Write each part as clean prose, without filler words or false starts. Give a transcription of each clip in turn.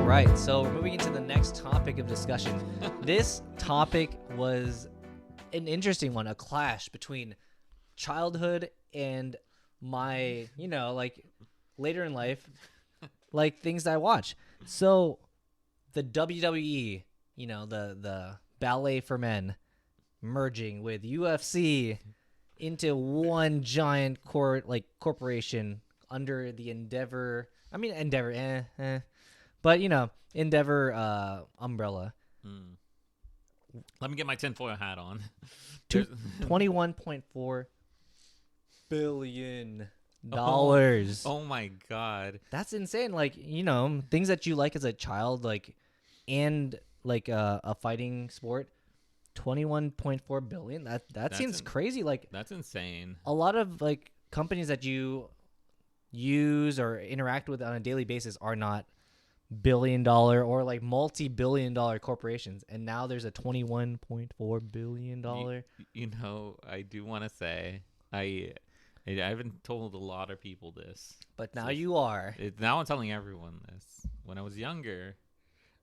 right, so we're moving into the next topic of discussion. This topic was an interesting one, a clash between childhood and my, like later in life, like things that I watch. So the WWE, the ballet for men merging with UFC into one giant corporation under the Endeavor. But Endeavor umbrella. Let me get my tinfoil hat on. $21.4 billion. Oh my god. That's insane. Like, things that you like as a child, and a fighting sport, 21.4 billion. That seems crazy. Like, that's insane. A lot of companies that you use or interact with on a daily basis are not billion-dollar or multi-billion-dollar corporations, and now there's a $21.4 billion. I do want to say I haven't told a lot of people this, but now you are. Now I'm telling everyone this. When I was younger,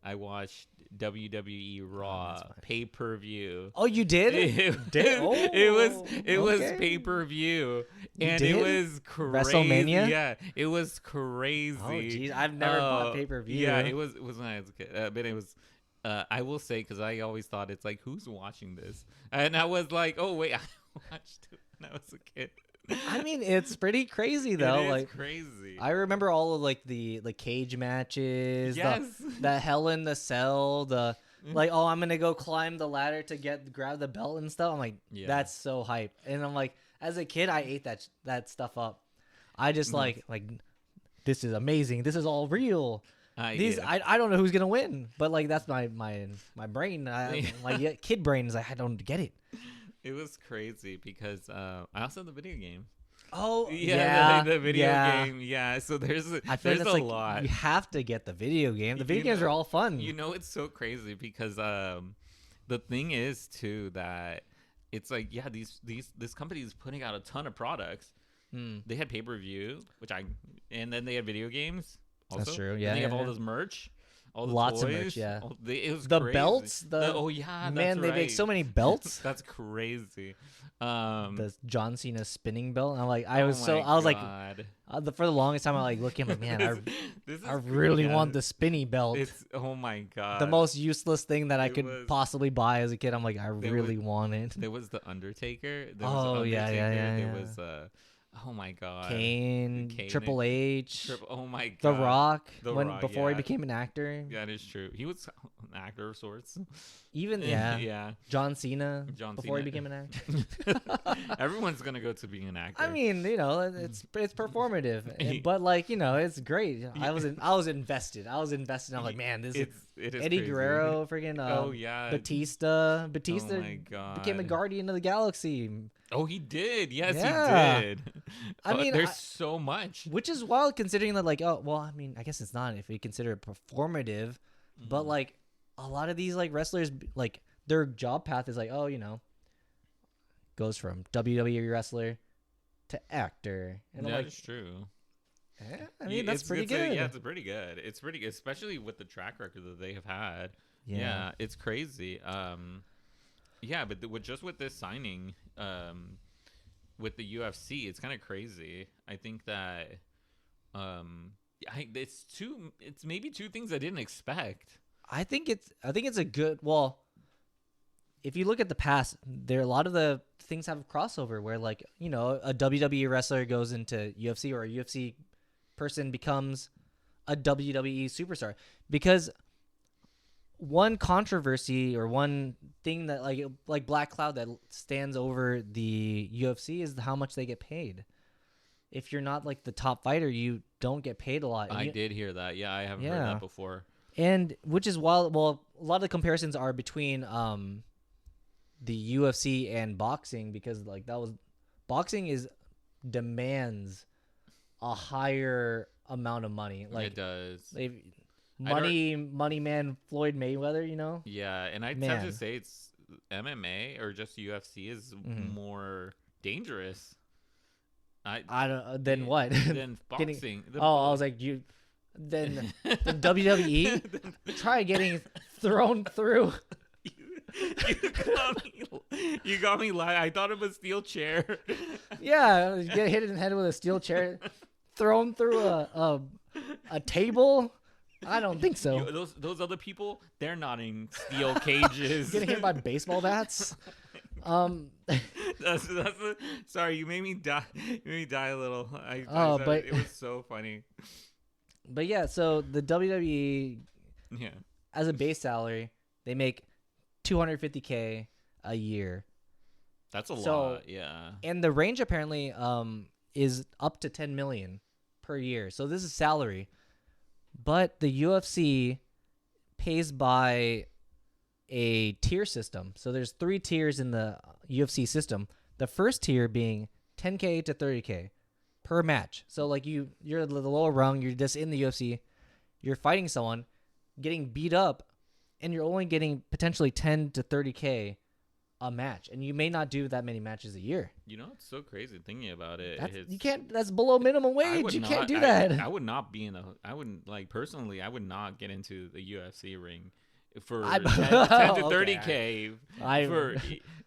I watched WWE Raw pay-per-view. Oh, you did? It was pay-per-view, and it was crazy. WrestleMania? Yeah, it was crazy. Oh, jeez, I've never bought pay-per-view. Yeah, it was when I was a kid. But it was. I will say, because I always thought it's like, who's watching this? And I was like, oh wait, I watched it when I was a kid. I mean, it's pretty crazy though. It is crazy. I remember all of the cage matches. Yes. The Hell in the Cell. The I'm gonna go climb the ladder to grab the belt and stuff. I'm like, that's so hype. And I'm like, as a kid, I ate that stuff up. I just like this is amazing. This is all real. I don't know who's gonna win, but that's my brain. My kid brain is like, I don't get it. It was crazy because I also have the video game. Oh the video game. Yeah, so there's a lot. You have to get the video game. The video games are all fun. It's so crazy because the thing is too that it's like this company is putting out a ton of products. They had pay-per-view, and then they had video games. Also. That's true. Yeah, and they have all this merch. All the lots toys. of merch, yeah. It was the crazy. Belts. Man, they make so many belts. That's crazy. The John Cena spinning belt. And I'm like, for the longest time, I looking, I'm like, man, I really want the spinny belt. It's oh my god, the most useless thing that I could possibly buy as a kid. I'm like, I really want it. There was the Undertaker. Yeah. There was oh my god, Kane, Triple H, oh my god, The Rock. Before he became an actor. Yeah, that is true. He was an actor of sorts. Even John Cena before he became an actor. Everyone's gonna go to being an actor. I mean, it's performative, but it's great. I was invested. I'm like, man, it is Eddie crazy. Guerrero, freaking Batista. Oh my god, became a Guardian of the Galaxy. Oh, he did. Yes, he did. I mean, there's so much, which is wild considering that. I guess it's not if we consider it performative, but a lot of these wrestlers, their job path is goes from WWE wrestler to actor. And that's true. I mean, that's pretty good. It's pretty good. It's pretty good, especially with the track record that they have had. Yeah, it's crazy. Yeah, but with this signing, with the UFC, it's kind of crazy. I think that it's maybe two things I didn't expect. I think it's a good. Well, if you look at the past, a lot of the things have crossover where a WWE wrestler goes into UFC or a UFC person becomes a WWE superstar, because one controversy or one thing that like Black Cloud that stands over the UFC is how much they get paid. If you're not the top fighter, you don't get paid a lot. I did hear that. Yeah, I haven't heard that before. And which is wild. Well, a lot of the comparisons are between the UFC and boxing, because boxing demands a higher amount of money. It does. Money man Floyd Mayweather, Yeah, and I tend to say it's MMA or just UFC is more dangerous. I don't. Then what? Than boxing. I was like, you. than WWE. Try getting thrown through. You got me lying. I thought it was a steel chair. Yeah, get hit in the head with a steel chair, thrown through a table. I don't think so. Those other people, they're not in steel cages. Getting hit by baseball bats. Sorry, you made me die. You made me die a little. But it was so funny. But yeah, so the WWE, Yeah, as a base salary, they make $250K a year. that's a lot. Yeah, And the range apparently is up to 10 million per year. So this is salary. But the UFC pays by a tier system. So there's 3 tiers in the UFC system. The first tier being 10K to 30K per match. So like you're the lower rung, you're just in the UFC, you're fighting someone, getting beat up, and you're only getting potentially 10 to 30K a match, and you may not do that many matches a year. You know, it's so crazy thinking about it. You can't. That's below minimum wage. You can't do that. I would not be in a. I wouldn't like personally. I would not get into the UFC ring for 10 to 30K.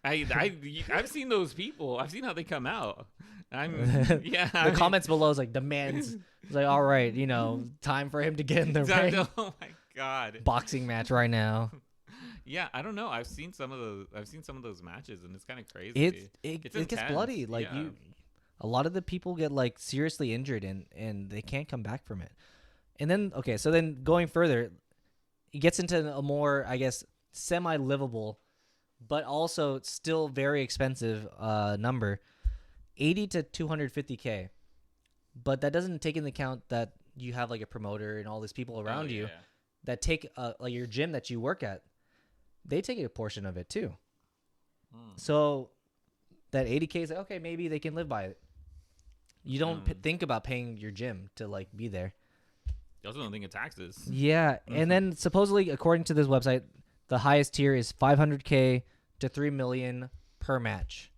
I've seen those people. I've seen how they come out. The comments below is like demands. It's like, all right, time for him to get in the ring. Oh my god, boxing match right now. Yeah, I don't know. I've seen some of those matches, and it's kind of crazy. It gets bloody. Like a lot of the people get like seriously injured, and they can't come back from it. And then so then going further, it gets into a more, I guess, semi-livable, but also still very expensive number, 80 to 250K. But that doesn't take into account that you have like a promoter and all these people around you that take like your gym that you work at. They take a portion of it too. So that 80K is like, okay, maybe they can live by it. You don't think about paying your gym to like be there. You also don't think of taxes. Yeah. And then supposedly, according to this website, the highest tier is 500K to 3 million per match.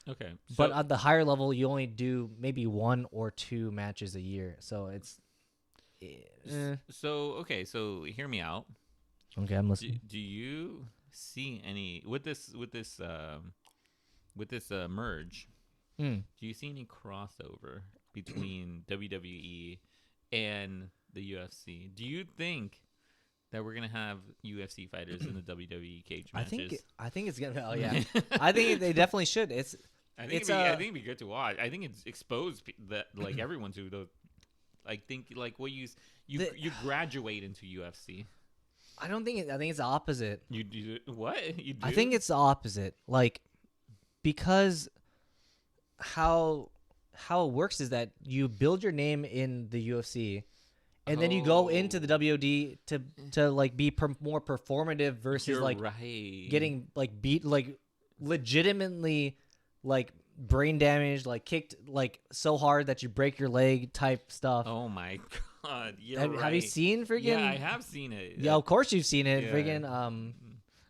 Okay. But at the higher level, you only do maybe 1 or 2 matches a year. So it's. So hear me out. Okay, I'm listening. Do you see any with this merge? Do you see any crossover between WWE and the UFC? Do you think that we're gonna have UFC fighters in the WWE cage matches? I think it's gonna. Oh yeah, I think they definitely should. I think it'd be good to watch. I think it's exposed that like everyone to those. I think like what you graduate into UFC. I don't think I think it's the opposite. You do what? You do? I think it's the opposite. Like, because how it works is that you build your name in the UFC, and then you go into the WOD to like be more performative versus getting like beat, like legitimately like brain damage, like kicked like so hard that you break your leg type stuff. Oh my god! Have you seen freaking? Yeah, I have seen it. Yeah, of course you've seen it. Yeah. Freaking.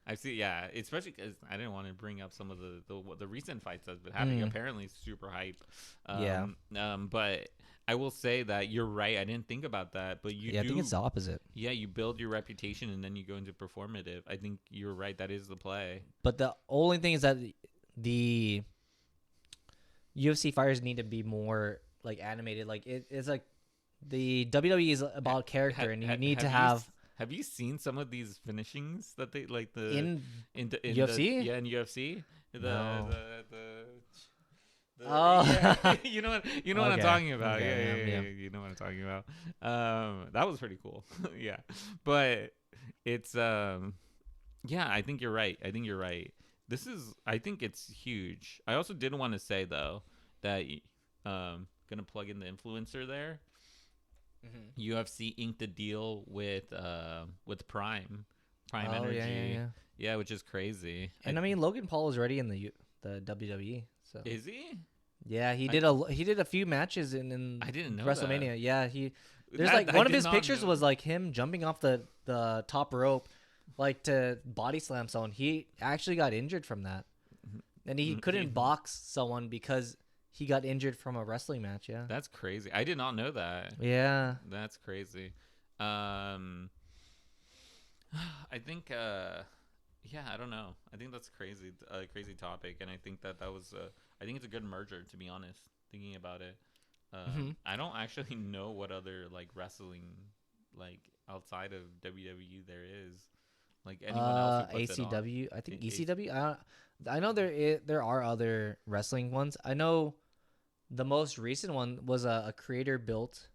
I've seen, yeah, especially because I didn't want to bring up some of the recent fights that's been happening. Apparently, super hype. But I will say that you're right. I didn't think about that, but I think it's the opposite. Yeah, you build your reputation and then you go into performative. I think you're right. That is the play. But the only thing is that the UFC fighters need to be more like animated. Like it's like the WWE is about character, and you need to have. Have you seen some of these finishings that they like in UFC? In UFC. No. You know what I'm talking about. Okay, yeah, you know what I'm talking about. That was pretty cool. Yeah, but it's I think you're right. I think it's huge. I also did want to say though that gonna plug in the influencer there. UFC inked a deal with Prime Energy. Yeah, which is crazy. And I mean, Logan Paul is already in the WWE. So is he? Yeah, he did a few matches in I didn't know WrestleMania. that. Yeah, there's like one of his pictures was like him jumping off the top rope, like to body slam someone. He actually got injured from that, and he couldn't box someone because he got injured from a wrestling match. Yeah, that's crazy. I did not know that. Yeah, that's crazy. I think yeah, I don't know. I think that's crazy, a crazy topic, and I think that was I think it's a good merger, to be honest. Thinking about it, I don't actually know what other like wrestling like outside of WWE there is. Like anyone else who puts it on. ACW, I think ECW. I know there are other wrestling ones. I know the most recent one was a creator built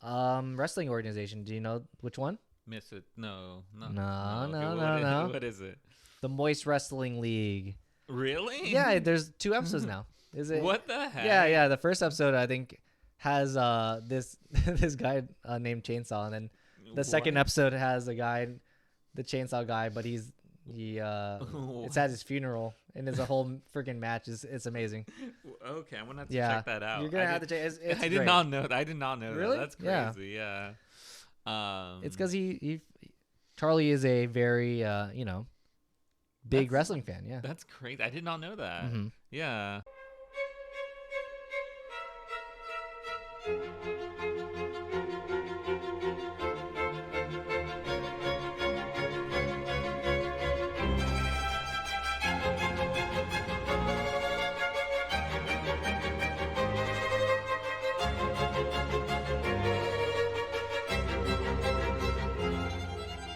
wrestling organization. Do you know which one? Miss it? No, no, No, no. no, Okay, no, no. what is it? The Moist Wrestling League. Really? Yeah, there's 2 episodes now. Is it? What the heck? Yeah, yeah. The first episode I think has this this guy named Chainsaw, and then the second What? episode has a guy, the Chainsaw guy, but it's at his funeral, and it's a whole freaking match. It's amazing. Okay, I'm gonna have to Yeah, check that out. you're gonna have to check. It's I did great. not know. I did not know Really? that. That's Yeah. crazy. Yeah. It's because Charlie is a very big wrestling fan. Yeah. That's crazy. I did not know that. Mhm. Yeah.